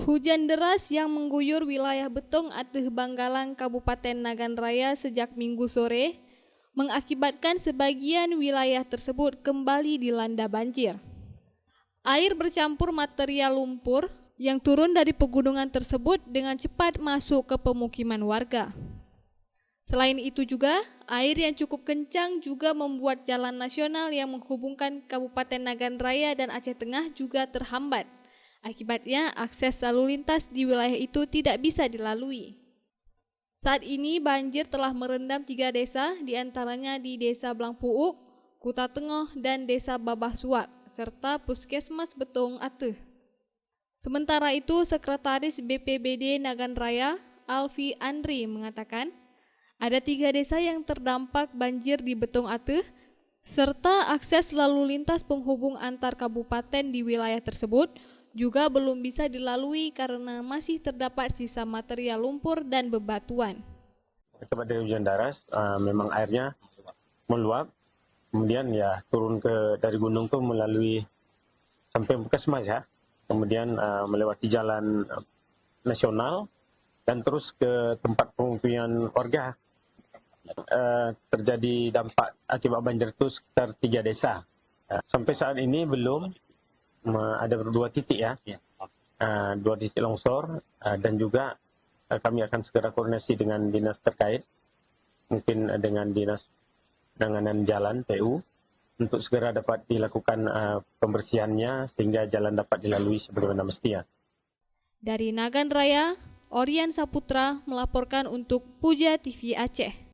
Hujan deras yang mengguyur wilayah Betong Ateh Banggalang, Kabupaten Nagan Raya sejak Minggu sore mengakibatkan sebagian wilayah tersebut kembali dilanda banjir. Air bercampur material lumpur yang turun dari pegunungan tersebut dengan cepat masuk ke pemukiman warga. Selain itu juga, air yang cukup kencang juga membuat jalan nasional yang menghubungkan Kabupaten Nagan Raya dan Aceh Tengah juga terhambat. Akibatnya, akses lalu lintas di wilayah itu tidak bisa dilalui. Saat ini banjir telah merendam 3 desa, diantaranya di Desa Blangpuuk, Kuta Tengah, dan Desa Babah Suak, serta Puskesmas Betong Ateh. Sementara itu, Sekretaris BPBD Nagan Raya, Alfi Andri, mengatakan, ada 3 desa yang terdampak banjir di Betong Ateh, serta akses lalu lintas penghubung antar kabupaten di wilayah tersebut juga belum bisa dilalui karena masih terdapat sisa material lumpur dan bebatuan. Akibat dari hujan deras, memang airnya meluap, kemudian ya turun dari gunung tuh melalui sampai Puskesmas ya, kemudian melewati jalan nasional dan terus ke tempat pengungsian warga. Terjadi dampak akibat banjir itu sekitar 3 desa. Sampai saat ini belum ada 2 titik ya, 2 titik longsor, dan juga kami akan segera koordinasi dengan dinas terkait, mungkin dengan dinas penanganan jalan PU, untuk segera dapat dilakukan pembersihannya sehingga jalan dapat dilalui sebagaimana mestinya. Dari Nagan Raya, Orian Saputra melaporkan untuk Puja TV Aceh.